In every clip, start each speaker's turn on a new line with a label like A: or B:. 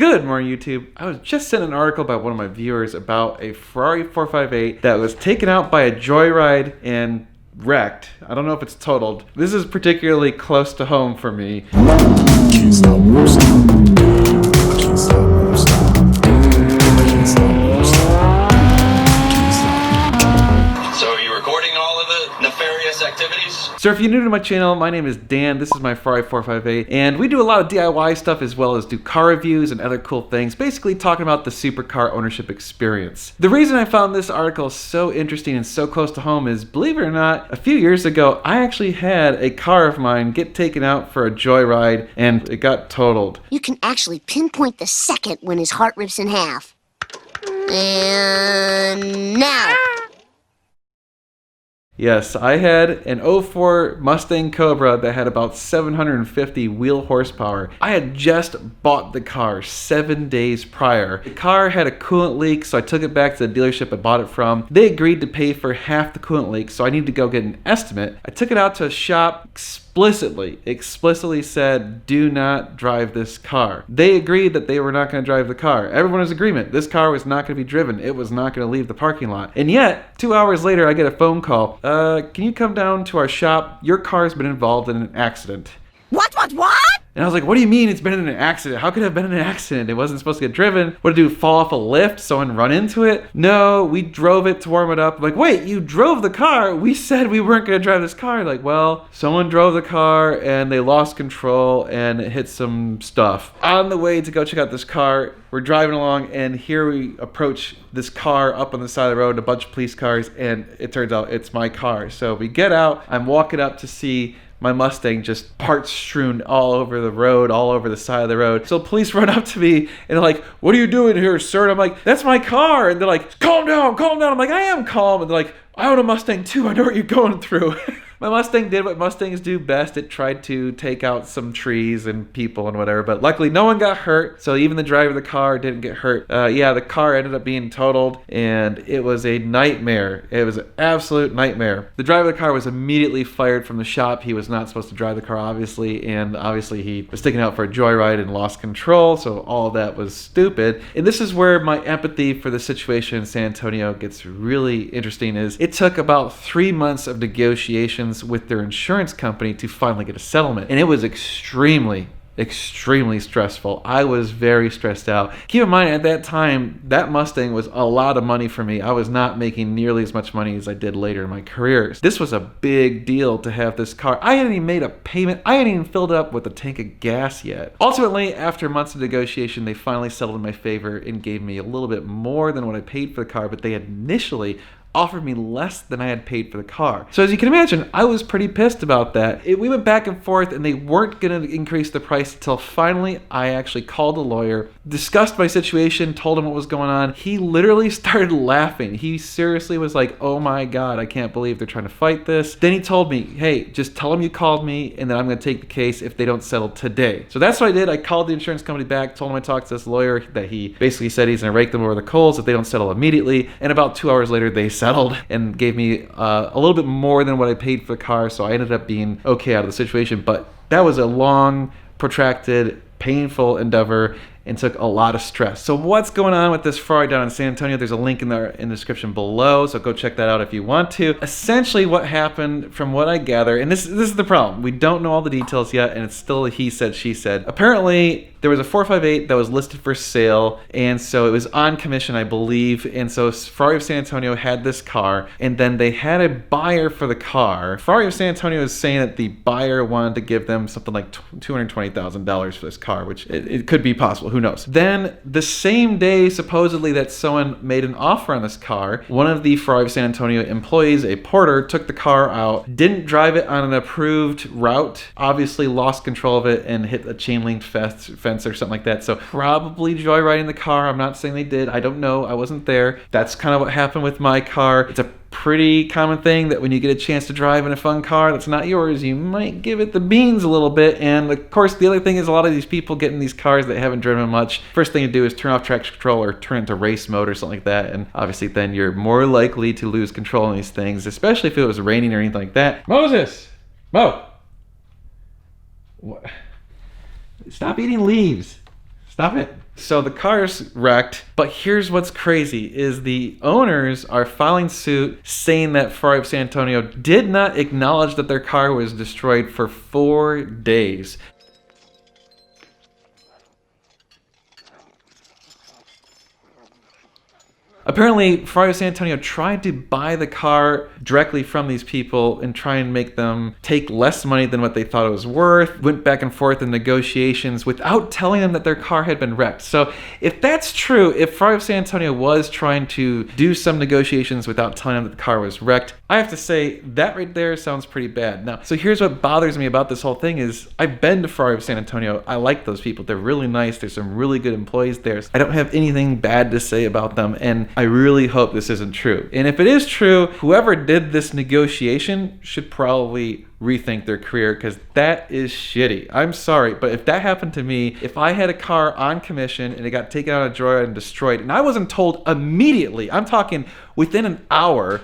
A: Good morning, YouTube. I was just sent an article by one of my viewers about a Ferrari 458 that was taken out by a joyride and wrecked. I don't know if it's totaled. This is particularly close to home for me.
B: Can't stop, won't stop. Can't stop, won't stop. Can't stop, won't stop. Can't stop.
C: So are you recording all of the nefarious activities?
A: So if you're new to my channel, my name is Dan. This is my Ferrari 458, and we do a lot of DIY stuff as well as do car reviews and other cool things, basically talking about the supercar ownership experience. The reason I found this article so interesting and so close to home is, believe it or not, a few years ago, I actually had a car of mine get taken out for a joyride and it got totaled.
D: You can actually pinpoint the second when his heart rips in half. And now.
A: Yes, I had an 04 Mustang Cobra that had about 750 wheel horsepower. I had just bought the car 7 days prior. The car had a coolant leak, so I took it back to the dealership I bought it from. They agreed to pay for half the coolant leak, so I needed to go get an estimate. I took it out to a shop, explicitly said, do not drive this car. They agreed that they were not going to drive the car. Everyone was in agreement. This car was not going to be driven. It was not going to leave the parking lot. And yet, 2 hours later, I get a phone call. Can you come down to our shop? Your car's been involved in an accident.
D: What?
A: And I was like, what do you mean it's been in an accident? How could it have been in an accident? It wasn't supposed to get driven. What did it do, fall off a lift? Someone run into it? No, we drove it to warm it up. I'm like, wait, you drove the car? We said we weren't going to drive this car. Like, well, someone drove the car and they lost control and it hit some stuff. On the way to go check out this car, we're driving along and here we approach this car up on the side of the road, a bunch of police cars, and it turns out it's my car. So we get out, I'm walking up to see my Mustang just parts strewn all over the road, all over the side of the road. So police run up to me and they're like, what are you doing here, sir? And I'm like, that's my car. And they're like, calm down. I'm like, I am calm. And they're like, I own a Mustang too. I know what you're going through. My Mustang did what Mustangs do best. It tried to take out some trees and people and whatever, but luckily no one got hurt. So even the driver of the car didn't get hurt. Yeah, the car ended up being totaled and it was a nightmare. It was an absolute nightmare. The driver of the car was immediately fired from the shop. He was not supposed to drive the car, obviously, and obviously he was taken out for a joyride and lost control, so all of that was stupid. And this is where my empathy for the situation in San Antonio gets really interesting. Is it took about 3 months of negotiations with their insurance company to finally get a settlement, and it was extremely stressful. I was very stressed out. Keep in mind, at that time, that Mustang was a lot of money for me. I was not making nearly as much money as I did later in my career. This was a big deal to have this car. I hadn't even made a payment. I hadn't even filled up with a tank of gas yet. Ultimately, after months of negotiation, they finally settled in my favor and gave me a little bit more than what I paid for the car, but they had initially offered me less than I had paid for the car. So as you can imagine, I was pretty pissed about that. We went back and forth and they weren't going to increase the price until finally I actually called a lawyer, discussed my situation, told him what was going on. He literally started laughing. He seriously was like, oh my God, I can't believe they're trying to fight this. Then he told me, hey, just tell them you called me and then I'm going to take the case if they don't settle today. So that's what I did. I called the insurance company back, told him I talked to this lawyer, that he basically said he's going to rake them over the coals if they don't settle immediately. And about 2 hours later, they settled and gave me a little bit more than what I paid for the car, so I ended up being okay out of the situation. But that was a long, protracted, painful endeavor and took a lot of stress. So what's going on with this Ferrari down in San Antonio? There's a link in the description below, so go check that out if you want to. Essentially what happened, from what I gather, and this is the problem, we don't know all the details yet, and it's still a he said, she said. Apparently, there was a 458 that was listed for sale, and so it was on commission, I believe, and so Ferrari of San Antonio had this car, and then they had a buyer for the car. Ferrari of San Antonio is saying that the buyer wanted to give them something like $220,000 for this car, which it could be possible, who knows. Then the same day, supposedly, that someone made an offer on this car, one of the Ferrari of San Antonio employees, a porter, took the car out, didn't drive it on an approved route, obviously lost control of it and hit a chain link fence or something like that. So probably joyriding the car. I'm not saying they did. I don't know. I wasn't there. That's kind of what happened with my car. It's a pretty common thing that when you get a chance to drive in a fun car that's not yours, you might give it the beans a little bit. And of course, the other thing is a lot of these people get in these cars that haven't driven much. First thing to do is turn off traction control or turn into race mode or something like that. And obviously then you're more likely to lose control on these things, especially if it was raining or anything like that. Moses! Mo! What? Stop eating leaves. Stop it. So the car's wrecked, but here's what's crazy is the owners are filing suit saying that Ferrari of San Antonio did not acknowledge that their car was destroyed for 4 days. Apparently, Ferrari of San Antonio tried to buy the car directly from these people and try and make them take less money than what they thought it was worth. Went back and forth in negotiations without telling them that their car had been wrecked. So if that's true, if Ferrari of San Antonio was trying to do some negotiations without telling them that the car was wrecked, I have to say that right there sounds pretty bad. Now, so here's what bothers me about this whole thing is I've been to Ferrari of San Antonio. I like those people. They're really nice. There's some really good employees there. I don't have anything bad to say about them, and I really hope this isn't true. And if it is true, whoever did this negotiation should probably rethink their career, because that is shitty. I'm sorry, but if that happened to me, if I had a car on commission and it got taken out of Joyride and destroyed, and I wasn't told immediately, I'm talking within an hour,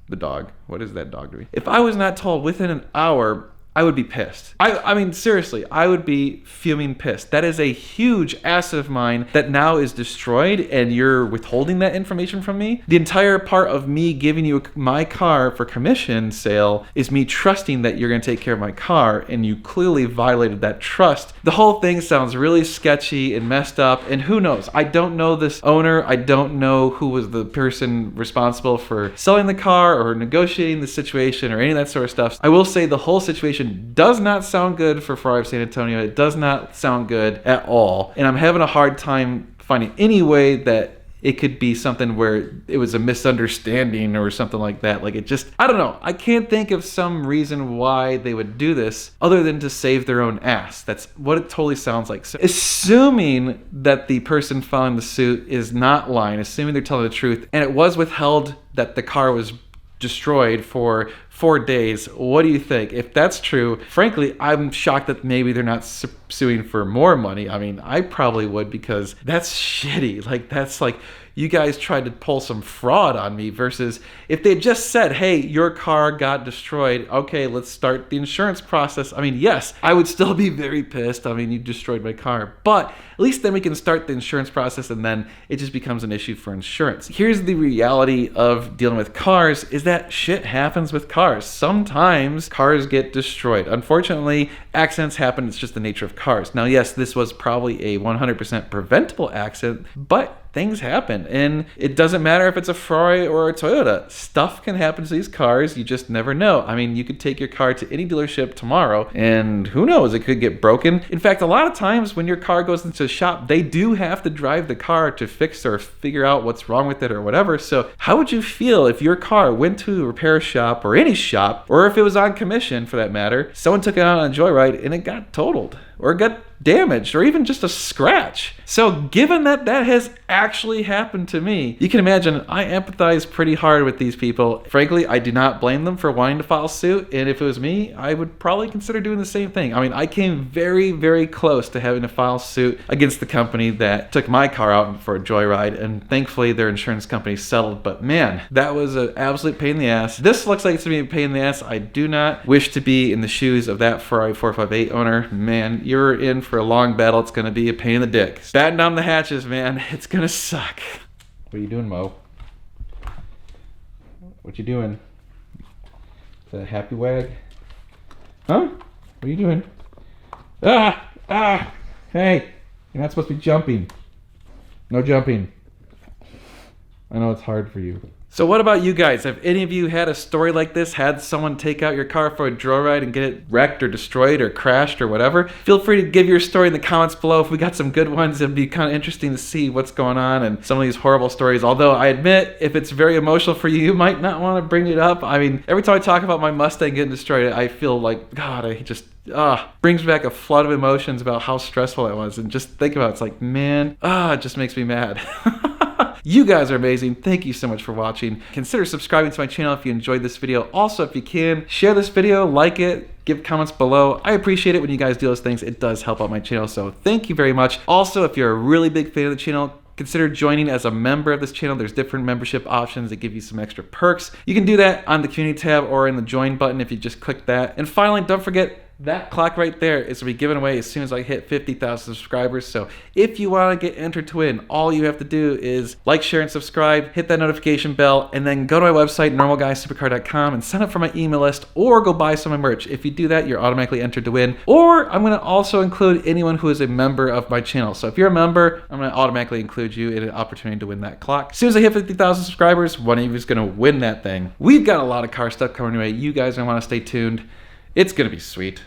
A: the dog, what is that dog doing? If I was not told within an hour, I would be pissed. I mean, seriously, I would be fuming pissed. That is a huge asset of mine that now is destroyed, and you're withholding that information from me. The entire part of me giving you my car for commission sale is me trusting that you're gonna take care of my car, and you clearly violated that trust. The whole thing sounds really sketchy and messed up, and who knows? I don't know this owner. I don't know who was the person responsible for selling the car or negotiating the situation or any of that sort of stuff. I will say the whole situation does not sound good for Ferrari of San Antonio. It does not sound good at all. And I'm having a hard time finding any way that it could be something where it was a misunderstanding or something like that. Like, it just, I don't know. I can't think of some reason why they would do this other than to save their own ass. That's what it totally sounds like. So, assuming that the person filing the suit is not lying, assuming they're telling the truth, and it was withheld that the car was destroyed for 4 days, what do you think? If that's true, frankly, I'm shocked that maybe they're not suing for more money. I mean, I probably would, because that's shitty. Like, that's like, you guys tried to pull some fraud on me, versus if they just said, hey, your car got destroyed, okay, let's start the insurance process. I mean, yes, I would still be very pissed. I mean, you destroyed my car, but at least then we can start the insurance process, and then it just becomes an issue for insurance. Here's the reality of dealing with cars, is that shit happens with cars. Sometimes cars get destroyed. Unfortunately, accidents happen. It's just the nature of cars. Now, yes, this was probably a 100% preventable accident, but things happen, and it doesn't matter if it's a Ferrari or a Toyota. Stuff can happen to these cars. You just never know. I mean, you could take your car to any dealership tomorrow, and who knows, it could get broken. In fact, a lot of times when your car goes into a shop, they do have to drive the car to fix or figure out what's wrong with it or whatever. So how would you feel if your car went to a repair shop, or any shop, or if it was on commission for that matter, someone took it out on a joyride and it got totaled, or got damaged, or even just a scratch? So given that that has actually happened to me, you can imagine I empathize pretty hard with these people. Frankly, I do not blame them for wanting to file suit, and if it was me, I would probably consider doing the same thing. I mean, I came very, very close to having to file suit against the company that took my car out for a joyride, and thankfully their insurance company settled, but man, that was an absolute pain in the ass. This looks like it's gonna be a pain in the ass. I do not wish to be in the shoes of that Ferrari 458 owner. Man, you're in for a long battle. It's gonna be a pain in the dick. Batten down the hatches, man. It's gonna suck. What are you doing, Mo? What you doing? Is that a happy wag? Huh? What are you doing? Hey, you're not supposed to be jumping. No jumping. I know it's hard for you. So what about you guys? Have any of you had a story like this? Had someone take out your car for a joyride and get it wrecked or destroyed or crashed or whatever? Feel free to give your story in the comments below. If we got some good ones, it'd be kind of interesting to see what's going on and some of these horrible stories. Although I admit, if it's very emotional for you, you might not want to bring it up. I mean, every time I talk about my Mustang getting destroyed, I feel like, God, I just... brings back a flood of emotions about how stressful it was. And just think about it, it's like, man, it just makes me mad. You guys are amazing. Thank you so much for watching. Consider subscribing to my channel if you enjoyed this video. Also, if you can, share this video, like it, give comments below. I appreciate it when you guys do those things. It does help out my channel, so thank you very much. Also, if you're a really big fan of the channel, consider joining as a member of this channel. There's different membership options that give you some extra perks. You can do that on the community tab or in the join button if you just click that. And finally, don't forget, That clock right there is going to be given away as soon as I hit 50,000 subscribers. So if you want to get entered to win, all you have to do is like, share, and subscribe, hit that notification bell, and then go to my website, normalguysupercar.com, and sign up for my email list, or go buy some of my merch. If you do that, you're automatically entered to win. Or I'm going to also include anyone who is a member of my channel. So if you're a member, I'm going to automatically include you in an opportunity to win that clock. As soon as I hit 50,000 subscribers, one of you is going to win that thing. We've got a lot of car stuff coming your way. You guys are going to want to stay tuned. It's going to be sweet.